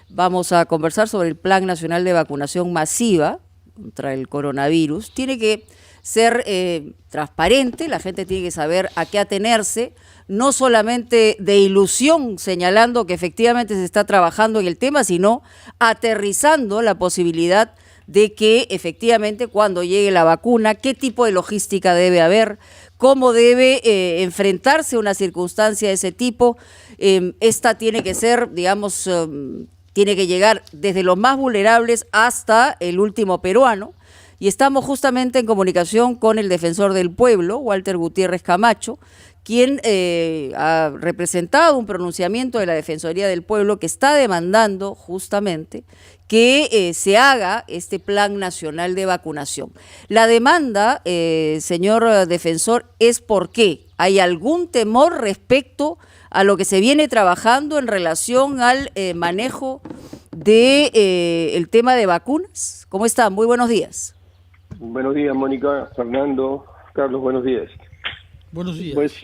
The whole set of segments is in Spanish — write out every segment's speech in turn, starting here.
Vamos a conversar sobre el Plan Nacional de Vacunación Masiva contra el coronavirus. Tiene que ser transparente, la gente tiene que saber a qué atenerse, no solamente de ilusión señalando que efectivamente se está trabajando en el tema, sino aterrizando la posibilidad de que efectivamente cuando llegue la vacuna, qué tipo de logística debe haber, cómo debe enfrentarse una circunstancia de ese tipo. Esta tiene que ser, digamos, tiene que llegar desde los más vulnerables hasta el último peruano. Y estamos justamente en comunicación con el defensor del pueblo, Walter Gutiérrez Camacho, quien ha representado un pronunciamiento de la Defensoría del Pueblo que está demandando justamente que se haga este Plan Nacional de Vacunación. La demanda, señor defensor, es porque hay algún temor respecto a lo que se viene trabajando en relación al manejo de el tema de vacunas. ¿Cómo están? Muy buenos días. Buenos días, Mónica, Fernando, Carlos, buenos días. Buenos días. Pues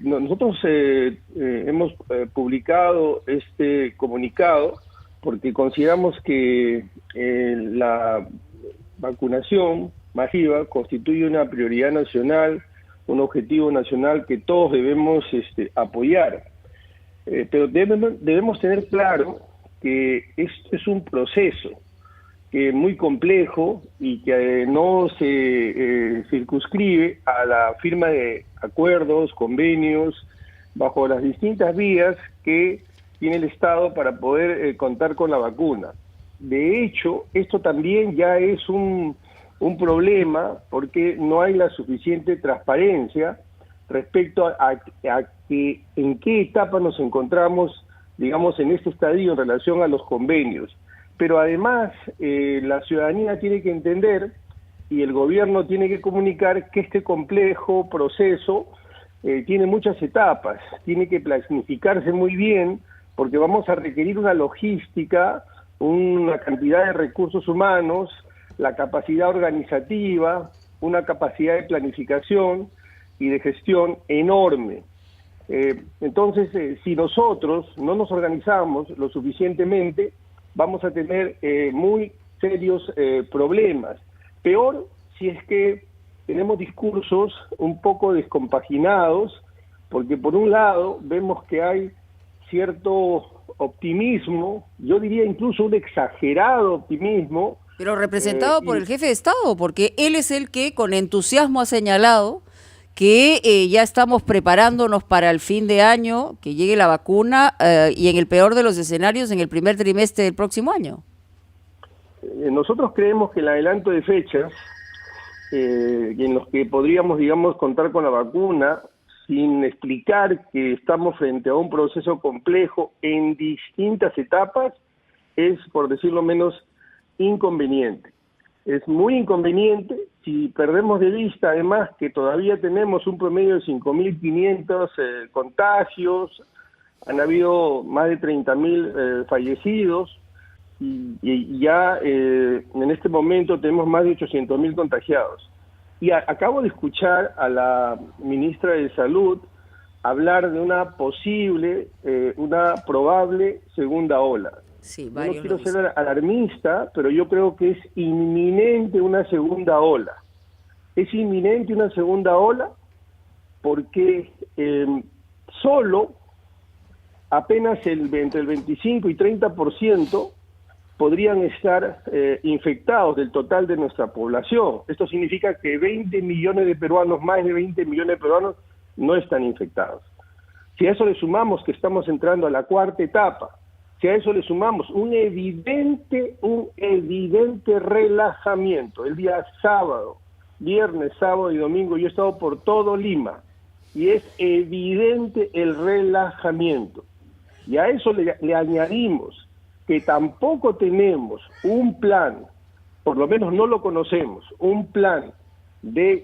nosotros hemos publicado este comunicado porque consideramos que la vacunación masiva constituye una prioridad nacional, un objetivo nacional que todos debemos apoyar. Pero debemos tener claro que esto es un proceso muy complejo y que no se circunscribe a la firma de acuerdos, convenios, bajo las distintas vías que tiene el Estado para poder contar con la vacuna. De hecho, esto también ya es un problema porque no hay la suficiente transparencia respecto a que en qué etapa nos encontramos, digamos, en este estadio en relación a los convenios. Pero además la ciudadanía tiene que entender y el gobierno tiene que comunicar que este complejo proceso tiene muchas etapas, tiene que planificarse muy bien porque vamos a requerir una logística, una cantidad de recursos humanos, la capacidad organizativa, una capacidad de planificación y de gestión enorme. Entonces, si nosotros no nos organizamos lo suficientemente, vamos a tener muy serios problemas. Peor si es que tenemos discursos un poco descompaginados, porque por un lado vemos que hay cierto optimismo, yo diría incluso un exagerado optimismo. Pero representado por el jefe de Estado, porque él es el que con entusiasmo ha señalado que ya estamos preparándonos para el fin de año, que llegue la vacuna y en el peor de los escenarios en el primer trimestre del próximo año. Nosotros creemos que el adelanto de fechas en los que podríamos, digamos, contar con la vacuna sin explicar que estamos frente a un proceso complejo en distintas etapas es, por decirlo menos, inconveniente. Es muy inconveniente si perdemos de vista, además, que todavía tenemos un promedio de 5.500 contagios, han habido más de 30.000 fallecidos y ya en este momento tenemos más de 800.000 contagiados. Y acabo de escuchar a la ministra de Salud hablar de una posible, una probable segunda ola. Sí, yo no quiero ser alarmista, pero yo creo que es inminente una segunda ola. Es inminente una segunda ola porque solo apenas entre el 25 y 30% podrían estar infectados del total de nuestra población. Esto significa que 20 millones de peruanos, más de 20 millones de peruanos, no están infectados. Si a eso le sumamos que estamos entrando a la cuarta etapa, si a eso le sumamos un evidente relajamiento, el día sábado, viernes, sábado y domingo, yo he estado por todo Lima, y es evidente el relajamiento. Y a eso le añadimos que tampoco tenemos un plan, por lo menos no lo conocemos, un plan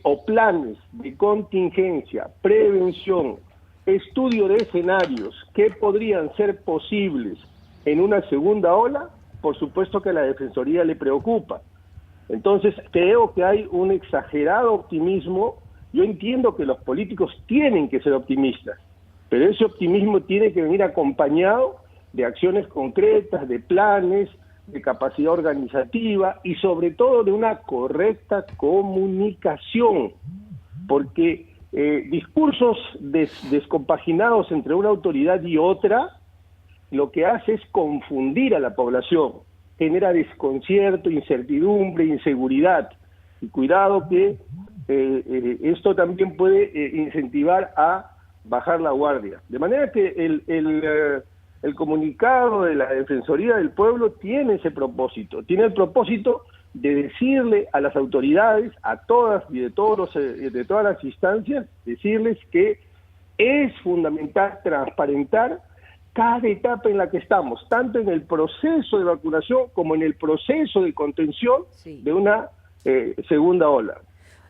o planes de contingencia, prevención, estudio de escenarios que podrían ser posibles en una segunda ola. Por supuesto que a la Defensoría le preocupa. Entonces creo que hay un exagerado optimismo. Yo entiendo que los políticos tienen que ser optimistas, pero ese optimismo tiene que venir acompañado de acciones concretas, de planes, de capacidad organizativa y sobre todo de una correcta comunicación, porque discursos descompaginados entre una autoridad y otra lo que hace es confundir a la población, genera desconcierto, incertidumbre, inseguridad, y cuidado que esto también puede incentivar a bajar la guardia. De manera que el comunicado de la Defensoría del Pueblo tiene ese propósito, tiene el propósito de decirle a las autoridades, a todas y de todas las instancias, decirles que es fundamental transparentar cada etapa en la que estamos, tanto en el proceso de vacunación como en el proceso de contención de una segunda ola.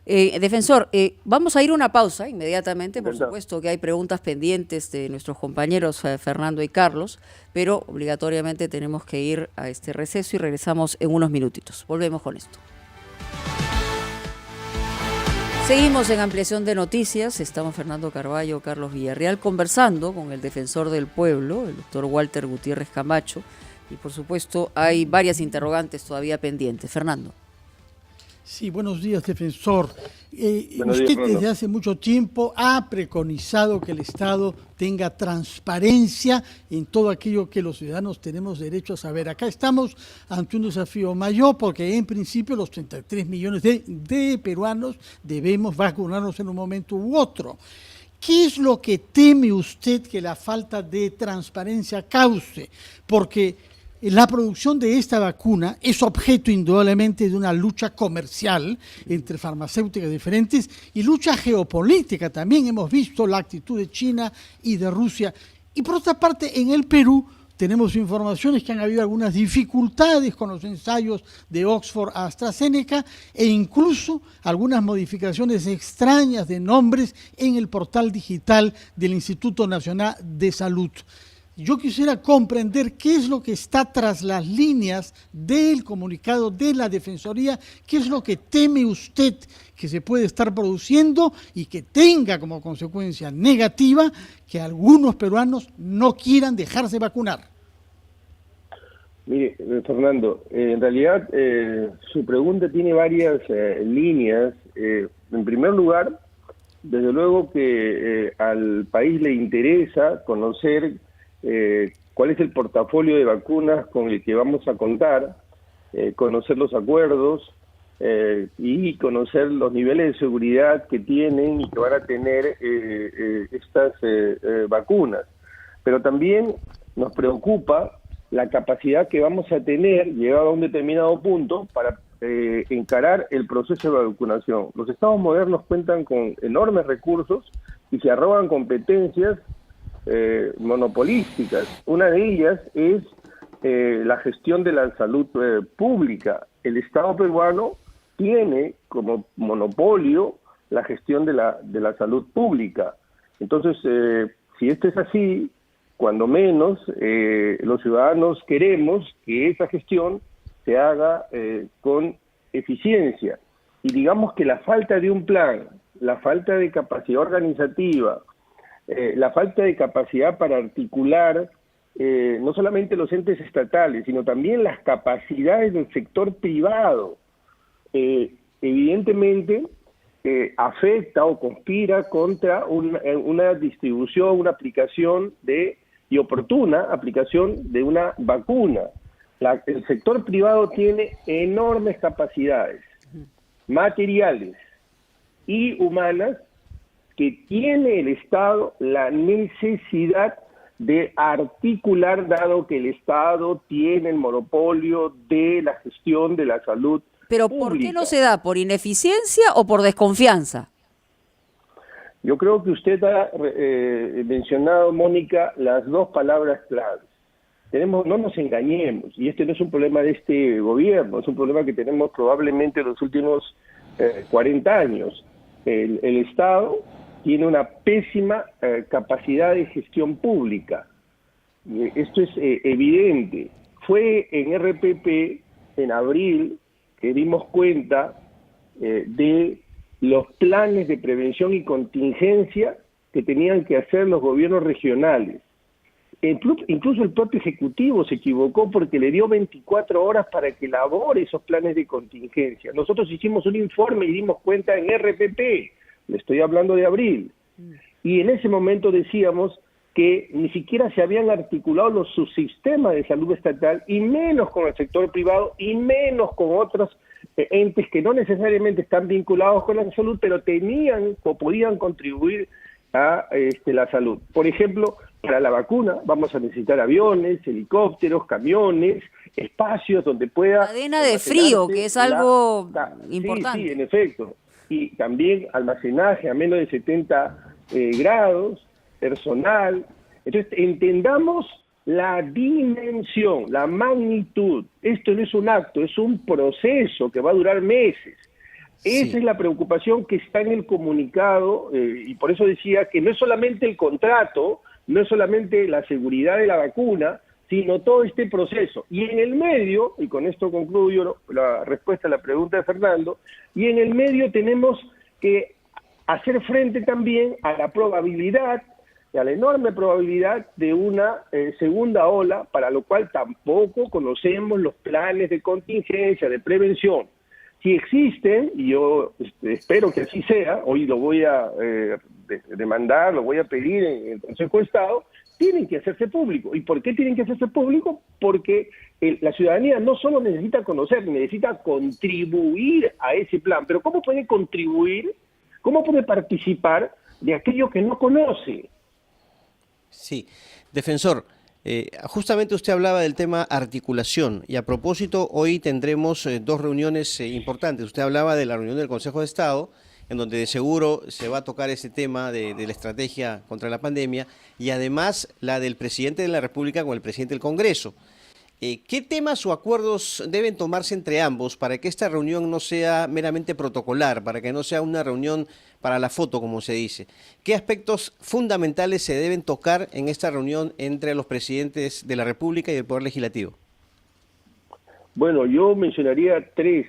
Defensor, vamos a ir a una pausa inmediatamente, por supuesto que hay preguntas pendientes de nuestros compañeros Fernando y Carlos, pero obligatoriamente tenemos que ir a este receso y regresamos en unos minutitos. Volvemos con esto. Seguimos en Ampliación de Noticias, estamos Fernando Carballo, Carlos Villarreal, conversando con el Defensor del Pueblo, el doctor Walter Gutiérrez Camacho, y por supuesto hay varias interrogantes todavía pendientes. Fernando. Sí, buenos días, defensor. Buenos usted días, desde hace mucho tiempo ha preconizado que el Estado tenga transparencia en todo aquello que los ciudadanos tenemos derecho a saber. Acá estamos ante un desafío mayor porque en principio los 33 millones de peruanos debemos vacunarnos en un momento u otro. ¿Qué es lo que teme usted que la falta de transparencia cause? Porque la producción de esta vacuna es objeto indudablemente de una lucha comercial entre farmacéuticas diferentes y lucha geopolítica. También hemos visto la actitud de China y de Rusia. Y por otra parte, en el Perú tenemos informaciones que han habido algunas dificultades con los ensayos de Oxford a AstraZeneca e incluso algunas modificaciones extrañas de nombres en el portal digital del Instituto Nacional de Salud. Yo quisiera comprender qué es lo que está tras las líneas del comunicado de la Defensoría, qué es lo que teme usted que se puede estar produciendo y que tenga como consecuencia negativa que algunos peruanos no quieran dejarse vacunar. Mire, Fernando, en realidad su pregunta tiene varias líneas. En primer lugar, desde luego que al país le interesa conocer cuál es el portafolio de vacunas con el que vamos a contar, conocer los acuerdos y conocer los niveles de seguridad que tienen y que van a tener estas vacunas. Pero también nos preocupa la capacidad que vamos a tener, llegado a un determinado punto, para encarar el proceso de vacunación. Los estados modernos cuentan con enormes recursos y se arrogan competencias monopolísticas. Una de ellas es la gestión de la salud pública. El Estado peruano tiene como monopolio la gestión de la salud pública. Entonces, si esto es así, cuando menos los ciudadanos queremos que esa gestión se haga con eficiencia. Y digamos que la falta de un plan, la falta de capacidad organizativa, la falta de capacidad para articular no solamente los entes estatales, sino también las capacidades del sector privado, evidentemente afecta o conspira contra una distribución, una aplicación y oportuna aplicación de una vacuna. El sector privado tiene enormes capacidades materiales y humanas que tiene el Estado la necesidad de articular, dado que el Estado tiene el monopolio de la gestión de la salud ¿Pero pública. por qué no se da? ¿Por ineficiencia o por desconfianza? Yo creo que usted ha mencionado, Mónica, las dos palabras claves. No nos engañemos, y este no es un problema de este gobierno, es un problema que tenemos probablemente en los últimos 40 años. El Estado tiene una pésima capacidad de gestión pública. Esto es evidente. Fue en RPP, en abril, que dimos cuenta de los planes de prevención y contingencia que tenían que hacer los gobiernos regionales. Incluso el propio Ejecutivo se equivocó porque le dio 24 horas para que elabore esos planes de contingencia. Nosotros hicimos un informe y dimos cuenta en RPP, le estoy hablando de abril, y en ese momento decíamos que ni siquiera se habían articulado los subsistemas de salud estatal, y menos con el sector privado, y menos con otros entes que no necesariamente están vinculados con la salud, pero tenían o podían contribuir a la salud. Por ejemplo, para la vacuna vamos a necesitar aviones, helicópteros, camiones, espacios donde pueda... Cadena de frío, que es algo importante. Sí, en efecto. Y también almacenaje a menos de 70 grados, personal. Entonces, entendamos la dimensión, la magnitud. Esto no es un acto, es un proceso que va a durar meses. Esa es la preocupación que está en el comunicado, y por eso decía que no es solamente el contrato, no es solamente la seguridad de la vacuna, sino todo este proceso. Y en el medio, y con esto concluyo la respuesta a la pregunta de Fernando, y en el medio tenemos que hacer frente también a la probabilidad, a la enorme probabilidad de una segunda ola, para lo cual tampoco conocemos los planes de contingencia, de prevención. Si existen, y yo espero que así sea, hoy lo voy a demandar, lo voy a pedir en el Consejo de Estado, tienen que hacerse público. ¿Y por qué tienen que hacerse público? Porque la ciudadanía no solo necesita conocer, necesita contribuir a ese plan. Pero ¿cómo puede contribuir? ¿Cómo puede participar de aquello que no conoce? Sí, defensor. Justamente usted hablaba del tema articulación y a propósito hoy tendremos dos reuniones importantes. Usted hablaba de la reunión del Consejo de Estado, en donde de seguro se va a tocar ese tema de la estrategia contra la pandemia, y además la del presidente de la República con el presidente del Congreso. ¿Qué temas o acuerdos deben tomarse entre ambos para que esta reunión no sea meramente protocolar, para que no sea una reunión para la foto, como se dice? ¿Qué aspectos fundamentales se deben tocar en esta reunión entre los presidentes de la República y el Poder Legislativo? Bueno, yo mencionaría tres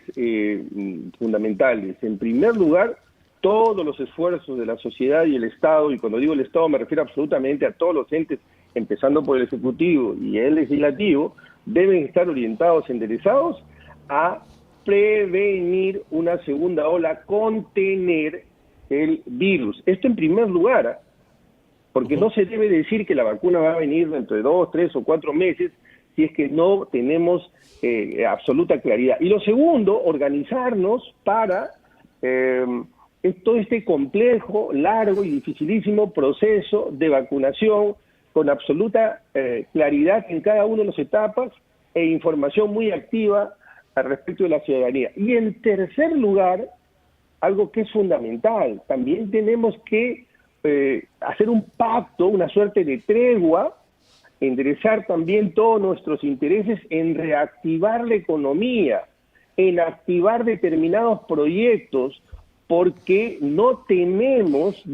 fundamentales. En primer lugar, todos los esfuerzos de la sociedad y el Estado, y cuando digo el Estado me refiero absolutamente a todos los entes, empezando por el Ejecutivo y el Legislativo, deben estar orientados, enderezados a prevenir una segunda ola, contener el virus. Esto en primer lugar, porque no se debe decir que la vacuna va a venir dentro de 2, 3 o 4 meses si es que no tenemos absoluta claridad. Y lo segundo, organizarnos para todo este complejo, largo y dificilísimo proceso de vacunación con absoluta claridad en cada una de las etapas e información muy activa al respecto de la ciudadanía. Y en tercer lugar, algo que es fundamental, también tenemos que hacer un pacto, una suerte de tregua, enderezar también todos nuestros intereses en reactivar la economía, en activar determinados proyectos, porque no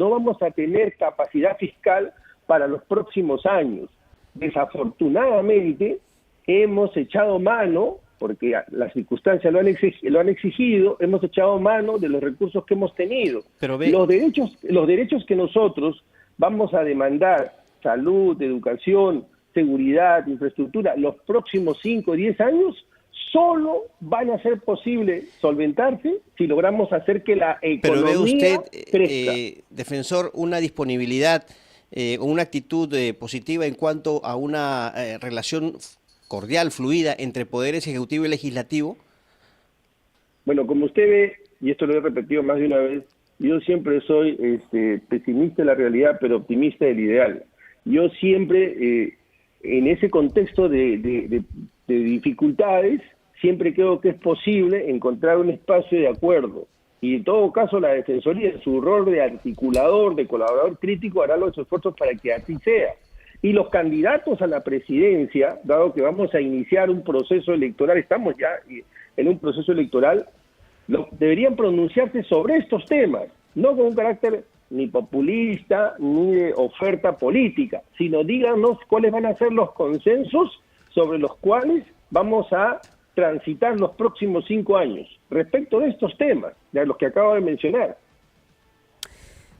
vamos a tener capacidad fiscal para los próximos años. Desafortunadamente, hemos echado mano, porque las circunstancias lo han exigido, hemos echado mano de los recursos que hemos tenido. Pero los derechos que nosotros vamos a demandar, salud, educación, seguridad, infraestructura, los próximos 5 o 10 años, solo van a ser posible solventarse si logramos hacer que la economía Pero ve usted, crezca. defensor, una disponibilidad, una actitud positiva en cuanto a una relación cordial, fluida entre poderes ejecutivo y legislativo. Bueno, como usted ve, y esto lo he repetido más de una vez, yo siempre soy pesimista de la realidad, pero optimista del ideal. Yo siempre, en ese contexto de dificultades, siempre creo que es posible encontrar un espacio de acuerdo. Y en todo caso, la Defensoría, en su rol de articulador, de colaborador crítico, hará los esfuerzos para que así sea. Y los candidatos a la presidencia, dado que vamos a iniciar un proceso electoral, estamos ya en un proceso electoral, deberían pronunciarse sobre estos temas, no con un carácter ni populista, ni de oferta política, sino díganos cuáles van a ser los consensos sobre los cuales vamos a transitar los próximos 5 años, respecto de estos temas, de los que acabo de mencionar.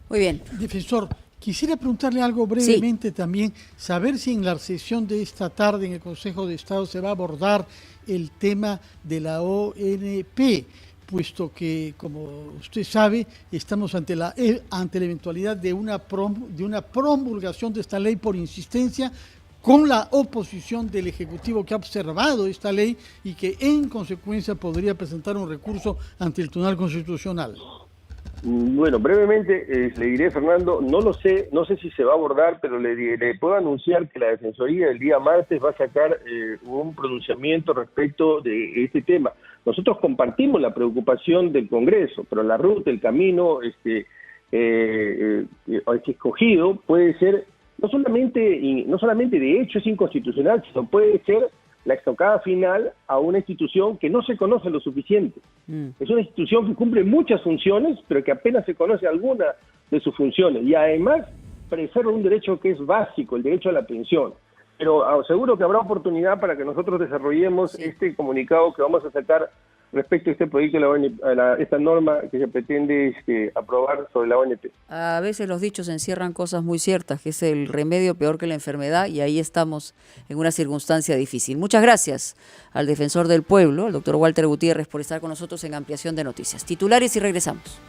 Muy bien. Defensor, Quisiera preguntarle algo brevemente también, saber si en la sesión de esta tarde en el Consejo de Estado se va a abordar el tema de la ONP, puesto que, como usted sabe, estamos ante la eventualidad de una promulgación de esta ley por insistencia, con la oposición del Ejecutivo que ha observado esta ley y que en consecuencia podría presentar un recurso ante el Tribunal Constitucional. Bueno, brevemente le diré, Fernando, no lo sé, no sé si se va a abordar, pero le puedo anunciar que la Defensoría el día martes va a sacar un pronunciamiento respecto de este tema. Nosotros compartimos la preocupación del Congreso, pero la ruta, el camino escogido puede ser no solamente de hecho es inconstitucional, sino puede ser la estocada final a una institución que no se conoce lo suficiente. Es una institución que cumple muchas funciones, pero que apenas se conoce alguna de sus funciones. Y además preserva un derecho que es básico, el derecho a la pensión. Pero seguro que habrá oportunidad para que nosotros desarrollemos este comunicado que vamos a sacar respecto a este proyecto de la ONP, esta norma que se pretende aprobar sobre la ONP. A veces los dichos encierran cosas muy ciertas, que es el remedio peor que la enfermedad, y ahí estamos en una circunstancia difícil. Muchas gracias al defensor del pueblo, el doctor Walter Gutiérrez, por estar con nosotros en Ampliación de Noticias. Titulares y regresamos.